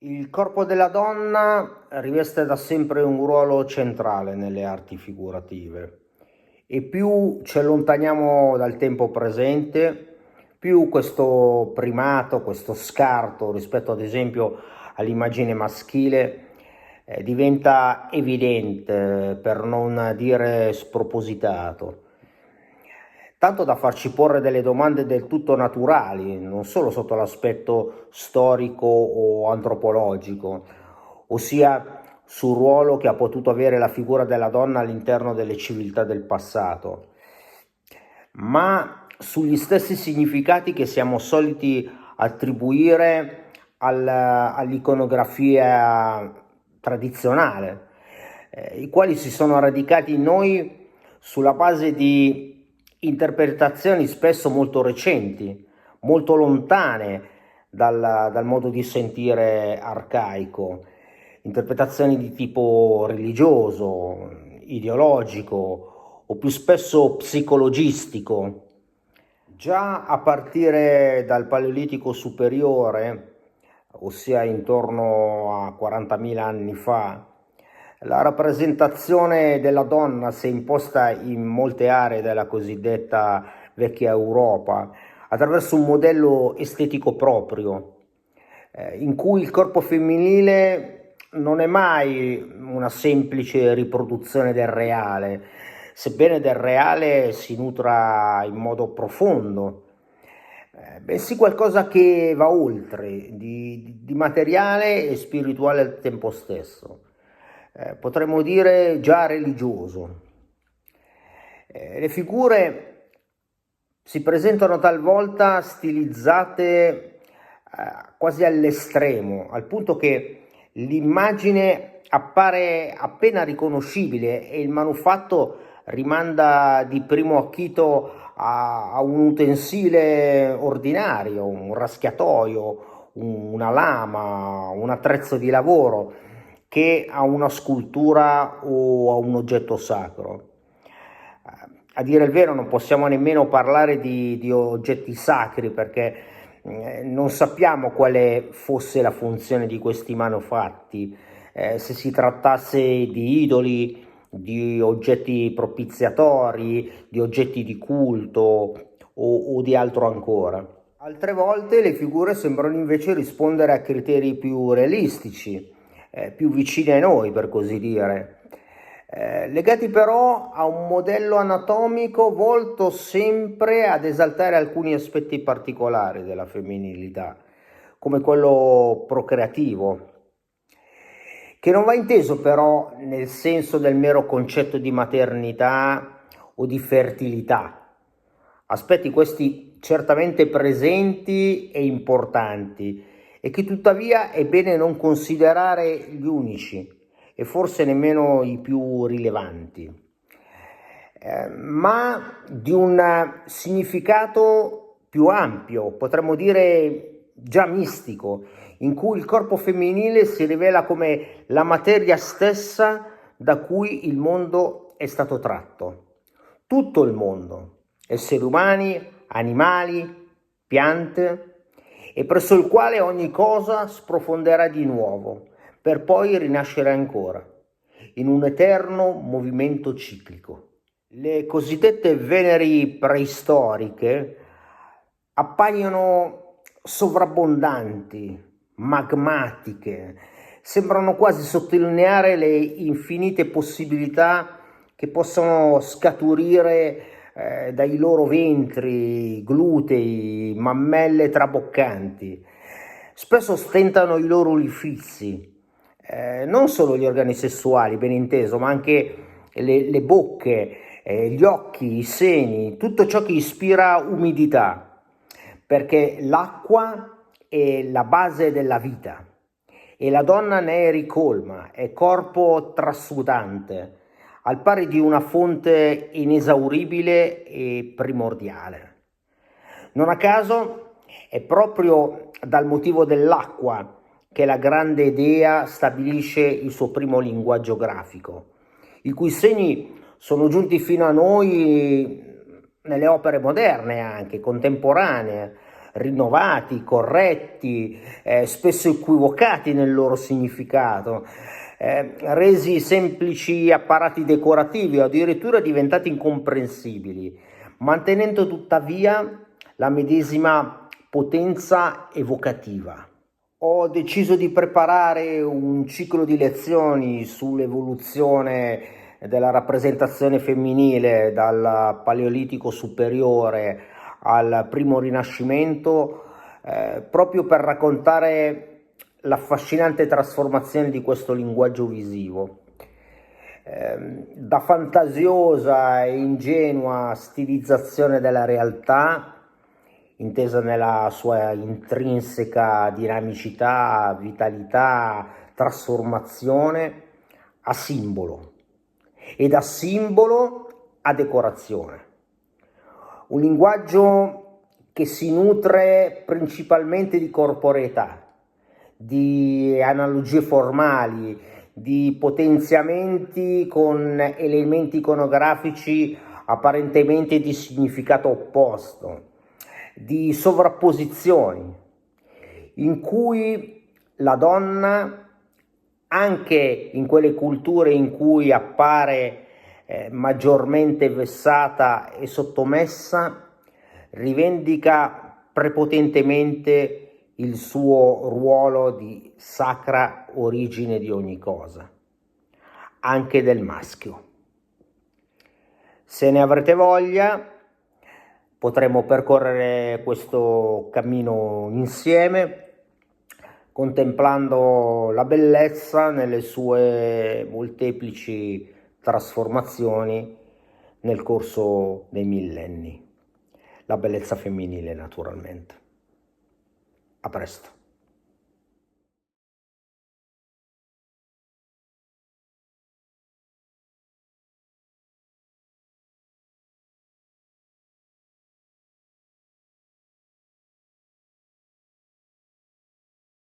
Il corpo della donna riveste da sempre un ruolo centrale nelle arti figurative e più ci allontaniamo dal tempo presente, più questo primato, questo scarto rispetto ad esempio all'immagine maschile diventa evidente, per non dire spropositato. Tanto da farci porre delle domande del tutto naturali, non solo sotto l'aspetto storico o antropologico, ossia sul ruolo che ha potuto avere la figura della donna all'interno delle civiltà del passato, ma sugli stessi significati che siamo soliti attribuire all'iconografia tradizionale, i quali si sono radicati in noi sulla base di interpretazioni spesso molto recenti, molto lontane dal modo di sentire arcaico, interpretazioni di tipo religioso, ideologico o più spesso psicologistico. Già a partire dal Paleolitico superiore, ossia intorno a 40.000 anni fa, la rappresentazione della donna si è imposta in molte aree della cosiddetta vecchia Europa attraverso un modello estetico proprio, in cui il corpo femminile non è mai una semplice riproduzione del reale, sebbene del reale si nutra in modo profondo, bensì qualcosa che va oltre, di materiale e spirituale al tempo stesso, potremmo dire già religioso. Le figure si presentano talvolta stilizzate quasi all'estremo, al punto che l'immagine appare appena riconoscibile e il manufatto rimanda di primo acchito a un utensile ordinario, un raschiatoio, una lama, un attrezzo di lavoro, che a una scultura o a un oggetto sacro. A dire il vero non possiamo nemmeno parlare di oggetti sacri, perché non sappiamo quale fosse la funzione di questi manufatti, se si trattasse di idoli, di oggetti propiziatori, di oggetti di culto o di altro ancora. Altre volte le figure sembrano invece rispondere a criteri più realistici, più vicini a noi, per così dire, legati però a un modello anatomico volto sempre ad esaltare alcuni aspetti particolari della femminilità, come quello procreativo, che non va inteso però nel senso del mero concetto di maternità o di fertilità, aspetti questi certamente presenti e importanti e che tuttavia è bene non considerare gli unici e forse nemmeno i più rilevanti, ma di un significato più ampio, potremmo dire già mistico, in cui il corpo femminile si rivela come la materia stessa da cui il mondo è stato tratto. Tutto il mondo, esseri umani, animali, piante, e presso il quale ogni cosa sprofonderà di nuovo, per poi rinascere ancora, in un eterno movimento ciclico. Le cosiddette Veneri preistoriche appaiono sovrabbondanti, magmatiche, sembrano quasi sottolineare le infinite possibilità che possono scaturire dai loro ventri, glutei, mammelle traboccanti. Spesso stentano i loro orifizi, non solo gli organi sessuali, ben inteso, ma anche le bocche, gli occhi, i seni, tutto ciò che ispira umidità, perché l'acqua è la base della vita e la donna ne è ricolma, è corpo trasudante, al pari di una fonte inesauribile e primordiale. Non a caso è proprio dal motivo dell'acqua che la grande dea stabilisce il suo primo linguaggio grafico, i cui segni sono giunti fino a noi nelle opere moderne, anche contemporanee, rinnovati, corretti, spesso equivocati nel loro significato, resi semplici apparati decorativi o addirittura diventati incomprensibili, mantenendo tuttavia la medesima potenza evocativa. Ho deciso di preparare un ciclo di lezioni sull'evoluzione della rappresentazione femminile dal Paleolitico superiore al primo Rinascimento, proprio per raccontare l'affascinante trasformazione di questo linguaggio visivo. Da fantasiosa e ingenua stilizzazione della realtà, intesa nella sua intrinseca dinamicità, vitalità, trasformazione, a simbolo, e da simbolo a decorazione. Un linguaggio che si nutre principalmente di corporeità, di analogie formali, di potenziamenti con elementi iconografici apparentemente di significato opposto, di sovrapposizioni, in cui la donna, anche in quelle culture in cui appare maggiormente vessata e sottomessa, rivendica prepotentemente il suo ruolo di sacra origine di ogni cosa, anche del maschio. Se ne avrete voglia, potremo percorrere questo cammino insieme, contemplando la bellezza nelle sue molteplici trasformazioni nel corso dei millenni. La bellezza femminile, naturalmente. A presto.